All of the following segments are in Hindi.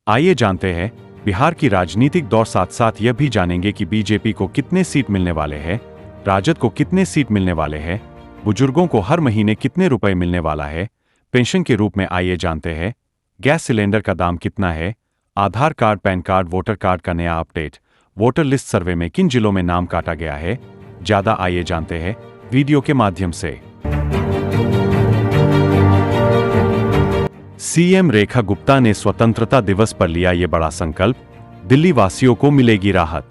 आइए जानते हैं बिहार की राजनीतिक दौर, साथ साथ यह भी जानेंगे कि बीजेपी को कितने सीट मिलने वाले हैं, राजद को कितने सीट मिलने वाले हैं, बुजुर्गों को हर महीने कितने रुपए मिलने वाला है पेंशन के रूप में। आइए जानते हैं गैस सिलेंडर का दाम कितना है, Aadhaar card, PAN card, voter card का नया अपडेट, वोटर लिस्ट सर्वे में किन जिलों में नाम काटा गया है, ज्यादा आइए जानते हैं वीडियो के माध्यम से। सीएम रेखा गुप्ता ने स्वतंत्रता दिवस पर लिया ये बड़ा संकल्प, दिल्ली वासियों को मिलेगी राहत।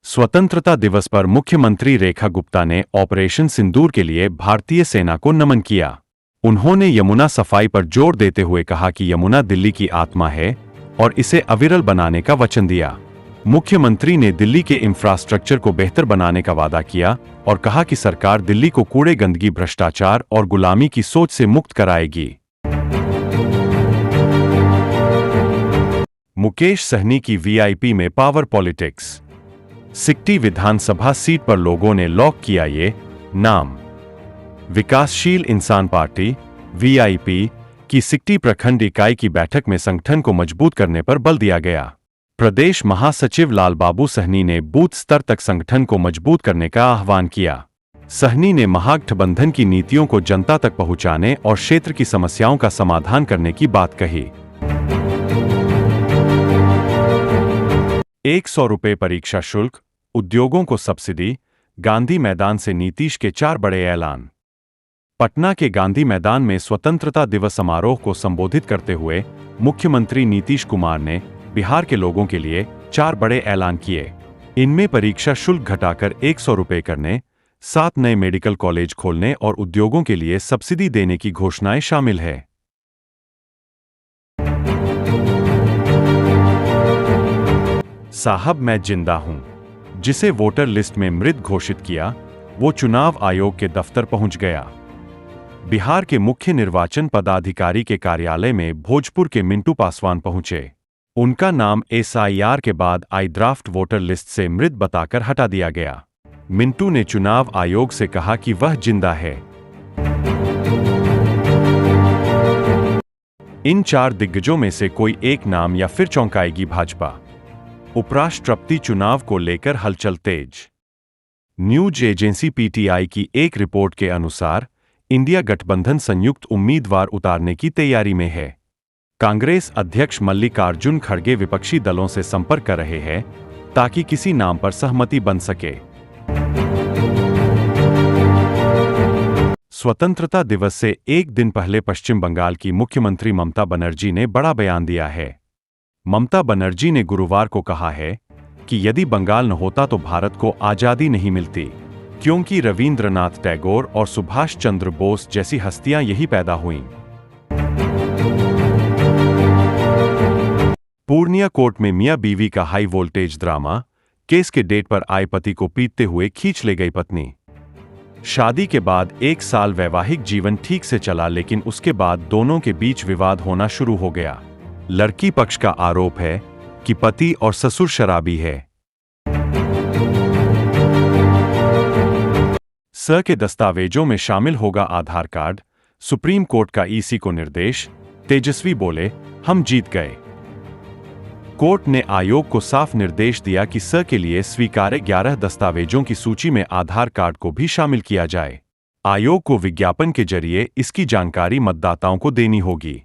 स्वतंत्रता दिवस पर मुख्यमंत्री रेखा गुप्ता ने ऑपरेशन सिंदूर के लिए भारतीय सेना को नमन किया। उन्होंने यमुना सफाई पर जोर देते हुए कहा कि यमुना दिल्ली की आत्मा है और इसे अविरल बनाने का वचन दिया। मुख्यमंत्री ने दिल्ली के इंफ्रास्ट्रक्चर को बेहतर बनाने का वादा किया और कहा कि सरकार दिल्ली को कूड़े, गंदगी, भ्रष्टाचार और गुलामी की सोच से मुक्त कराएगी। मुकेश सहनी की वीआईपी में पावर पॉलिटिक्स। सिकटी विधानसभा सीट पर लोगों ने लॉक किया ये नाम। विकासशील इंसान पार्टी वीआईपी की सिकटी प्रखंड इकाई की बैठक में संगठन को मजबूत करने पर बल दिया गया। प्रदेश महासचिव लालबाबू सहनी ने बूथ स्तर तक संगठन को मजबूत करने का आह्वान किया। सहनी ने महागठबंधन की नीतियों को जनता तक पहुंचाने और क्षेत्र की समस्याओं का समाधान करने की बात कही। 100 रुपये परीक्षा शुल्क, उद्योगों को सब्सिडी, गांधी मैदान से नीतीश के 4 बड़े ऐलान। पटना के गांधी मैदान में स्वतंत्रता दिवस समारोह को संबोधित करते हुए मुख्यमंत्री नीतीश कुमार ने बिहार के लोगों के लिए 4 बड़े ऐलान किए। इनमें परीक्षा शुल्क घटाकर 100 रुपये करने, 7 नए मेडिकल कॉलेज खोलने और उद्योगों के लिए सब्सिडी देने की घोषणाएं शामिल है। साहब मैं जिंदा हूं, जिसे वोटर लिस्ट में मृत घोषित किया, वो चुनाव आयोग के दफ्तर पहुंच गया। बिहार के मुख्य निर्वाचन पदाधिकारी के कार्यालय में भोजपुर के मिंटू पासवान पहुंचे। उनका नाम एसआईआर के बाद आई ड्राफ्ट वोटर लिस्ट से मृत बताकर हटा दिया गया। मिंटू ने चुनाव आयोग से कहा कि वह जिंदा है। इन 4 दिग्गजों में से कोई एक नाम या फिर चौंकाएगी भाजपा। उपराष्ट्रपति चुनाव को लेकर हलचल तेज। न्यूज एजेंसी पीटीआई की एक रिपोर्ट के अनुसार इंडिया गठबंधन संयुक्त उम्मीदवार उतारने की तैयारी में है। कांग्रेस अध्यक्ष मल्लिकार्जुन खड़गे विपक्षी दलों से संपर्क कर रहे हैं ताकि किसी नाम पर सहमति बन सके। स्वतंत्रता दिवस से एक दिन पहले पश्चिम बंगाल की मुख्यमंत्री ममता बनर्जी ने बड़ा बयान दिया है। ममता बनर्जी ने गुरुवार को कहा है कि यदि बंगाल न होता तो भारत को आजादी नहीं मिलती, क्योंकि रविंद्रनाथ टैगोर और सुभाष चंद्र बोस जैसी हस्तियां यही पैदा हुईं। पूर्णिया कोर्ट में मियां बीवी का हाई वोल्टेज ड्रामा, केस के डेट पर आए पति को पीटते हुए खींच ले गई पत्नी। शादी के बाद 1 साल वैवाहिक जीवन ठीक से चला, लेकिन उसके बाद दोनों के बीच विवाद होना शुरू हो गया। लड़की पक्ष का आरोप है कि पति और ससुर शराबी है। स के दस्तावेजों में शामिल होगा आधार कार्ड, सुप्रीम कोर्ट का ईसी को निर्देश। तेजस्वी बोले, हम जीत गए। कोर्ट ने आयोग को साफ निर्देश दिया कि स के लिए स्वीकार्य 11 दस्तावेजों की सूची में आधार कार्ड को भी शामिल किया जाए। आयोग को विज्ञापन के जरिए इसकी जानकारी मतदाताओं को देनी होगी।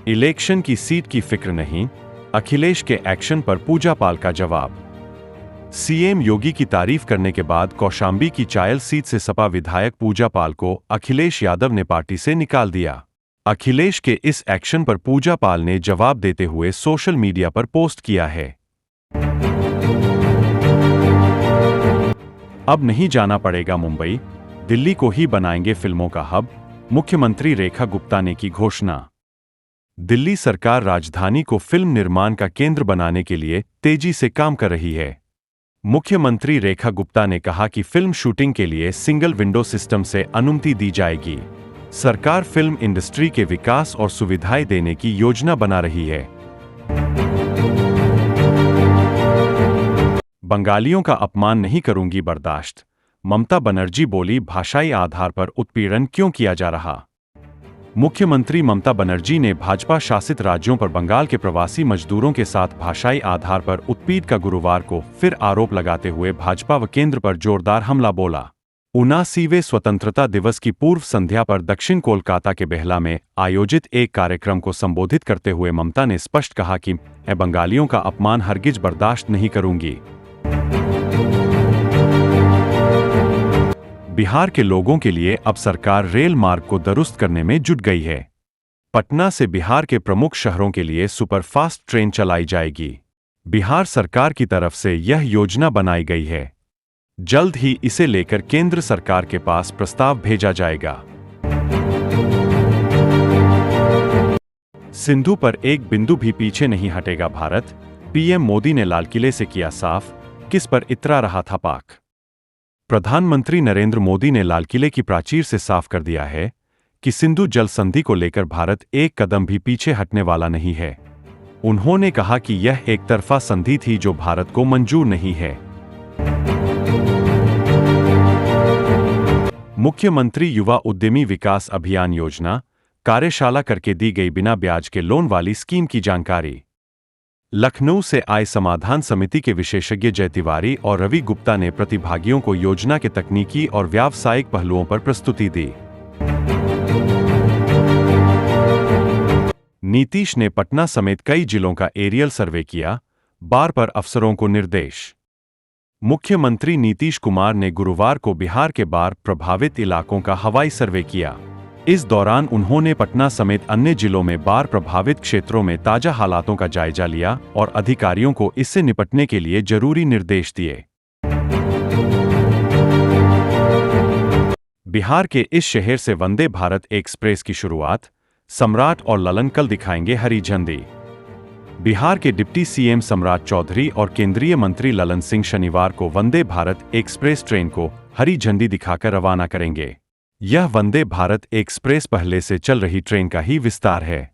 इलेक्शन की सीट की फिक्र नहीं, अखिलेश के एक्शन पर पूजा पाल का जवाब। सीएम योगी की तारीफ करने के बाद कौशांबी की चायल सीट से सपा विधायक पूजा पाल को अखिलेश यादव ने पार्टी से निकाल दिया। अखिलेश के इस एक्शन पर पूजा पाल ने जवाब देते हुए सोशल मीडिया पर पोस्ट किया है। अब नहीं जाना पड़ेगा मुंबई, दिल्ली को ही बनाएंगे फिल्मों का हब, मुख्यमंत्री रेखा गुप्ता ने की घोषणा। दिल्ली सरकार राजधानी को फिल्म निर्माण का केंद्र बनाने के लिए तेजी से काम कर रही है। मुख्यमंत्री रेखा गुप्ता ने कहा कि फिल्म शूटिंग के लिए सिंगल विंडो सिस्टम से अनुमति दी जाएगी। सरकार फिल्म इंडस्ट्री के विकास और सुविधाएं देने की योजना बना रही है। बंगालियों का अपमान नहीं करूंगी बर्दाश्त, ममता बनर्जी बोली, भाषाई आधार पर उत्पीड़न क्यों किया जा रहा। मुख्यमंत्री ममता बनर्जी ने भाजपा शासित राज्यों पर बंगाल के प्रवासी मजदूरों के साथ भाषाई आधार पर उत्पीड़न का गुरुवार को फिर आरोप लगाते हुए भाजपा व केंद्र पर जोरदार हमला बोला। 79वें स्वतंत्रता दिवस की पूर्व संध्या पर दक्षिण कोलकाता के बेहला में आयोजित एक कार्यक्रम को संबोधित करते हुए ममता ने स्पष्ट कहा कि मैं बंगालियों का अपमान हरगिज बर्दाश्त नहीं करूंगी। बिहार के लोगों के लिए अब सरकार रेल मार्ग को दुरुस्त करने में जुट गई है। पटना से बिहार के प्रमुख शहरों के लिए सुपरफास्ट ट्रेन चलाई जाएगी। बिहार सरकार की तरफ से यह योजना बनाई गई है। जल्द ही इसे लेकर केंद्र सरकार के पास प्रस्ताव भेजा जाएगा। सिंधु पर एक बिंदु भी पीछे नहीं हटेगा भारत, पीएम मोदी ने लाल किले से किया साफ, किस पर इतरा रहा था पाक। प्रधानमंत्री नरेंद्र मोदी ने लाल किले की प्राचीर से साफ कर दिया है कि सिंधु जल संधि को लेकर भारत एक कदम भी पीछे हटने वाला नहीं है। उन्होंने कहा कि यह एक तरफा संधि थी जो भारत को मंजूर नहीं है। मुख्यमंत्री युवा उद्यमी विकास अभियान योजना कार्यशाला करके दी गई बिना ब्याज के लोन वाली स्कीम की जानकारी। लखनऊ से आए समाधान समिति के विशेषज्ञ जय तिवारी और रवि गुप्ता ने प्रतिभागियों को योजना के तकनीकी और व्यावसायिक पहलुओं पर प्रस्तुति दी। नीतीश ने पटना समेत कई जिलों का एरियल सर्वे किया, बार पर अफसरों को निर्देश। मुख्यमंत्री नीतीश कुमार ने गुरुवार को बिहार के बाढ़ प्रभावित इलाकों का हवाई सर्वे किया। इस दौरान उन्होंने पटना समेत अन्य जिलों में बाढ़ प्रभावित क्षेत्रों में ताजा हालातों का जायजा लिया और अधिकारियों को इससे निपटने के लिए जरूरी निर्देश दिए। बिहार के इस शहर से वंदे भारत एक्सप्रेस की शुरुआत सम्राट और ललन कल दिखाएंगे हरी झंडी। बिहार के डिप्टी सीएम सम्राट चौधरी और केंद्रीय मंत्री ललन सिंह शनिवार को वंदे भारत एक्सप्रेस ट्रेन को हरी झंडी दिखाकर रवाना करेंगे। यह वंदे भारत एक्सप्रेस पहले से चल रही ट्रेन का ही विस्तार है।